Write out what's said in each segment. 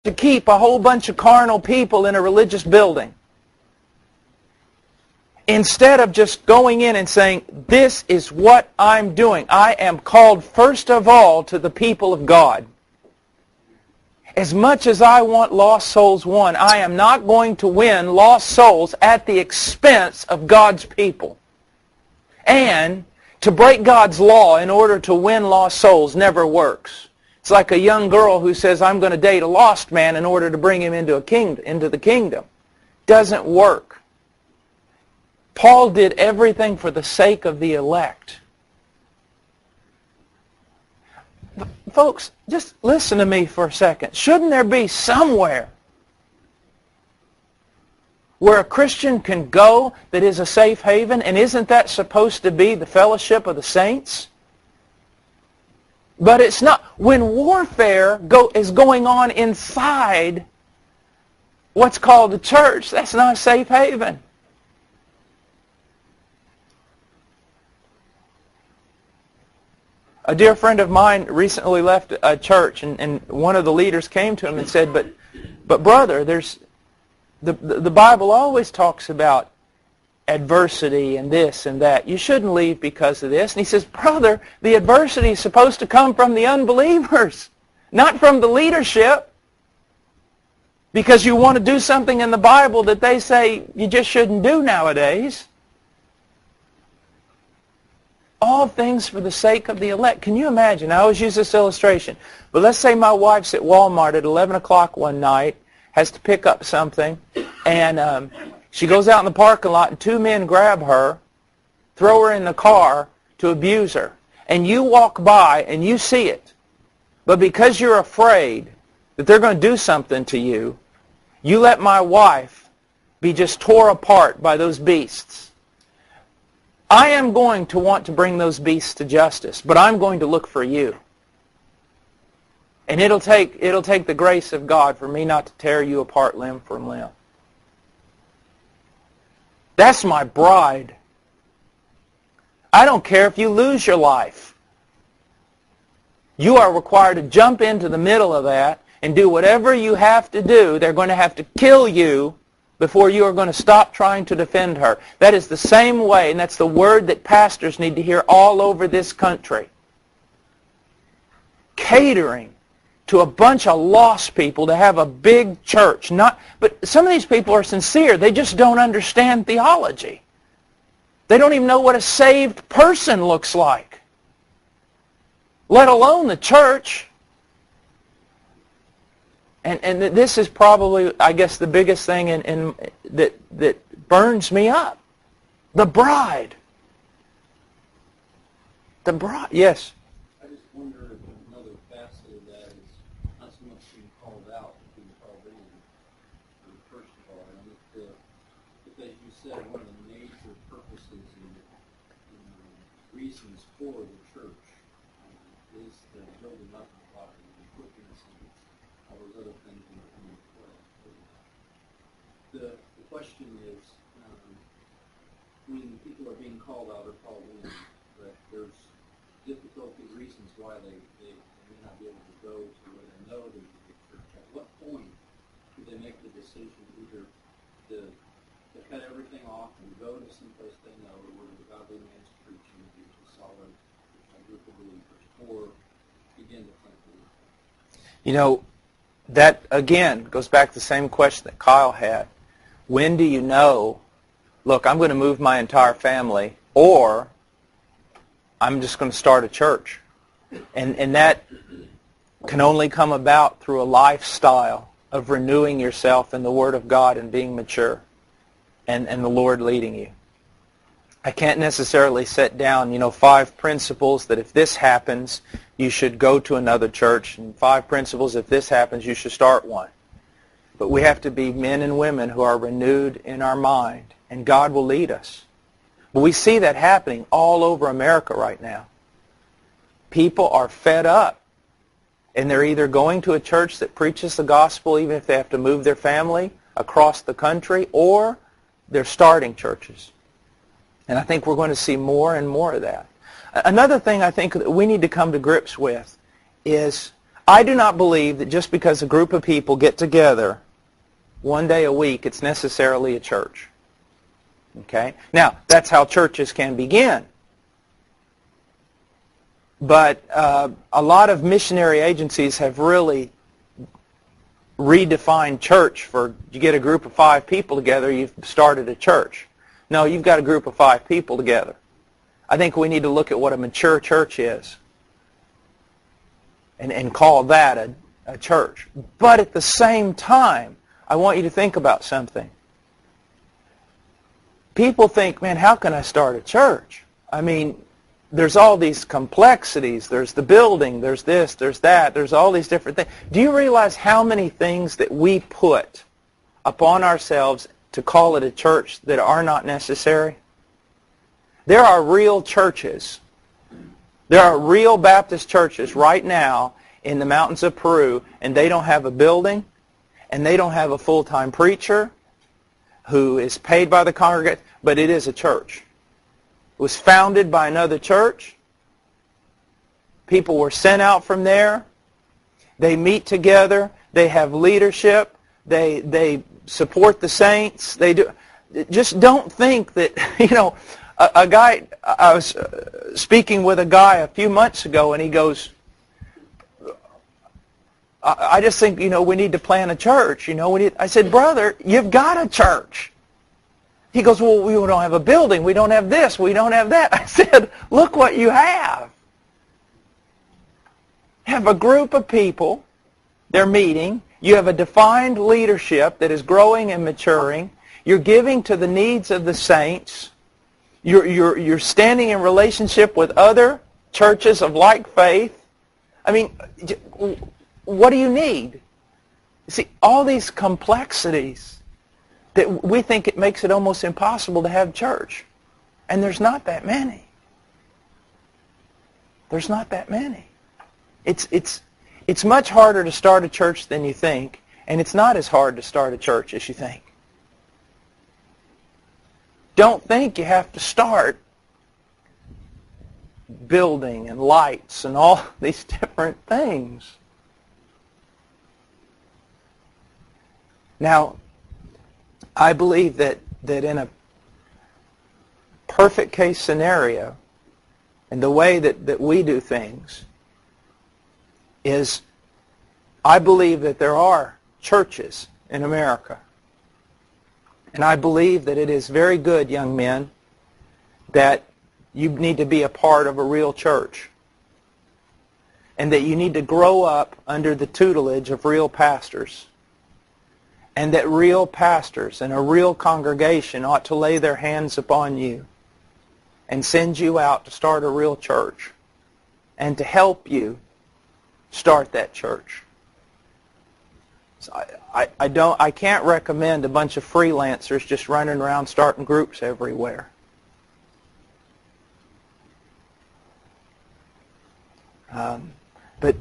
to keep a whole bunch of carnal people in a religious building. Instead of just going in and saying, this is what I'm doing. I am called first of all to the people of God. As much as I want lost souls won, I am not going to win lost souls at the expense of God's people. And to break God's law in order to win lost souls never works. It's like a young girl who says, I'm going to date a lost man in order to bring him into the kingdom. Doesn't work. Paul did everything for the sake of the elect. Folks, just listen to me for a second. Shouldn't there be somewhere where a Christian can go that is a safe haven? And isn't that supposed to be the fellowship of the saints? But it's not. When warfare is going on inside what's called the church, that's not a safe haven. A dear friend of mine recently left a church, and one of the leaders came to him and said, but brother, the Bible always talks about adversity and this and that. You shouldn't leave because of this. And he says, brother, the adversity is supposed to come from the unbelievers, not from the leadership. Because you want to do something in the Bible that they say you just shouldn't do nowadays. All things for the sake of the elect. Can you imagine? I always use this illustration. But let's say my wife's at Walmart at 11 o'clock one night, has to pick up something, and she goes out in the parking lot, and two men grab her, throw her in the car to abuse her. And you walk by, and you see it. But because you're afraid that they're going to do something to you, you let my wife be just tore apart by those beasts. I am going to want to bring those beasts to justice, but I'm going to look for you. And it'll take the grace of God for me not to tear you apart limb from limb. That's my bride. I don't care if you lose your life. You are required to jump into the middle of that and do whatever you have to do. They're going to have to kill you before you are going to stop trying to defend her. That is the same way, and that's the word that pastors need to hear all over this country. Catering to a bunch of lost people to have a big church. But some of these people are sincere. They just don't understand theology. They don't even know what a saved person looks like, let alone the church. And this is probably, I guess, the biggest thing that burns me up. The bride. The bride, yes. I just wonder if another facet of that is not so much being called out, but being called in. First of all, and if, as you said, one of the major purposes and reasons for the church is the building up of the body, the equipping and all those other things that are coming into play. The question is, when people are being called out or called in, that there's difficulty reasons why they may not be able to go to where they know there's a big church. At what point do they make the decision either to cut everything off and go to someplace they know where the godly man's preaching is a solid group of believers, or begin to think believe? You know, that, again, goes back to the same question that Kyle had. When do you know, look, I'm going to move my entire family, or I'm just going to start a church? And that can only come about through a lifestyle of renewing yourself in the Word of God and being mature and the Lord leading you. I can't necessarily set down, 5 principles that if this happens, you should go to another church, and 5 principles if this happens, you should start one. But we have to be men and women who are renewed in our mind, and God will lead us. But we see that happening all over America right now. People are fed up, and they're either going to a church that preaches the gospel, even if they have to move their family across the country, or they're starting churches. And I think we're going to see more and more of that. Another thing I think that we need to come to grips with is I do not believe that just because a group of people get together one day a week, it's necessarily a church. Okay? Now, that's how churches can begin. But a lot of missionary agencies have really redefined church for, you get a group of 5 people together, you've started a church. No, you've got a group of 5 people together. I think we need to look at what a mature church is and call that a church. But at the same time, I want you to think about something. People think, man, how can I start a church? I mean, there's all these complexities. There's the building, there's this, there's that, there's all these different things. Do you realize how many things that we put upon ourselves to call it a church that are not necessary? There are real churches. There are real Baptist churches right now in the mountains of Peru, and they don't have a building, and they don't have a full-time preacher who is paid by the congregation, but it is a church. It was founded by another church. People were sent out from there. They meet together. They have leadership. They support the saints. They do. Just don't think that, a guy, I was speaking with a guy a few months ago, and he goes, I just think, we need to plant a church. I said, brother, you've got a church. He goes, well, we don't have a building. We don't have this. We don't have that. I said, look what you have. You have a group of people. They're meeting. You have a defined leadership that is growing and maturing. You're giving to the needs of the saints. You're standing in relationship with other churches of like faith. I mean, what do you need? See, all these complexities that we think it makes it almost impossible to have church. And there's not that many. There's not that many. It's much harder to start a church than you think, and it's not as hard to start a church as you think. Don't think you have to start building and lights and all these different things. Now, I believe that in a perfect case scenario, and the way that we do things, is I believe that there are churches in America. And I believe that it is very good, young men, that you need to be a part of a real church. And that you need to grow up under the tutelage of real pastors. And that real pastors and a real congregation ought to lay their hands upon you and send you out to start a real church and to help you start that church. So I can't recommend a bunch of freelancers just running around starting groups everywhere. But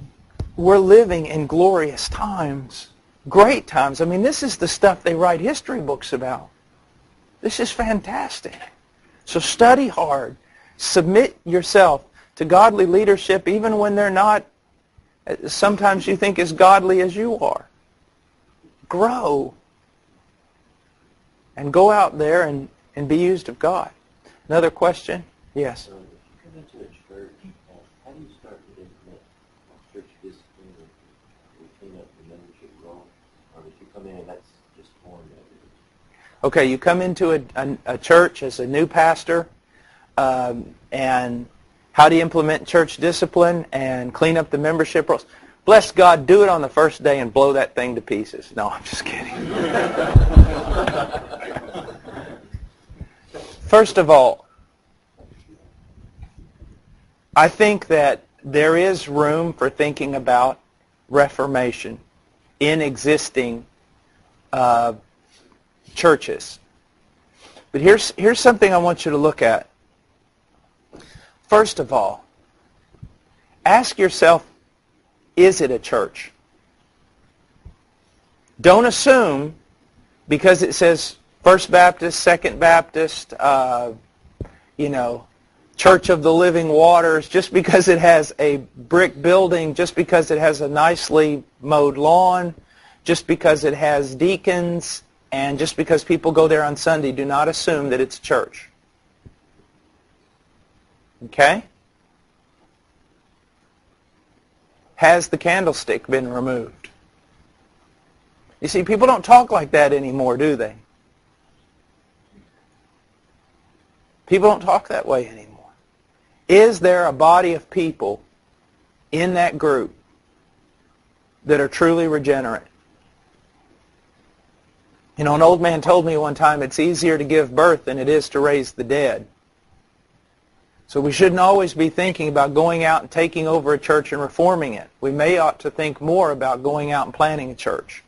we're living in glorious times. Great times. I mean, this is the stuff they write history books about. This is fantastic. So study hard. Submit yourself to godly leadership even when they're not, sometimes you think, as godly as you are. Grow. And go out there and be used of God. Another question? Yes. If you come into a church, how do you start to implement church discipline and clean up the membership role? Or if you come in and that's just formed? Okay, you come into a church as a new pastor, and how do you implement church discipline and clean up the membership roles? Bless God, do it on the first day and blow that thing to pieces. No, I'm just kidding. First of all, I think that there is room for thinking about reformation in existing churches. But here's something I want you to look at. First of all, ask yourself, is it a church? Don't assume because it says First Baptist, Second Baptist, Church of the Living Waters, just because it has a brick building, just because it has a nicely mowed lawn, just because it has deacons, and just because people go there on Sunday, do not assume that it's a church. Okay? Has the candlestick been removed? You see, people don't talk like that anymore, do they? People don't talk that way anymore. Is there a body of people in that group that are truly regenerate? You know, an old man told me one time it's easier to give birth than it is to raise the dead. So we shouldn't always be thinking about going out and taking over a church and reforming it. We may ought to think more about going out and planting a church.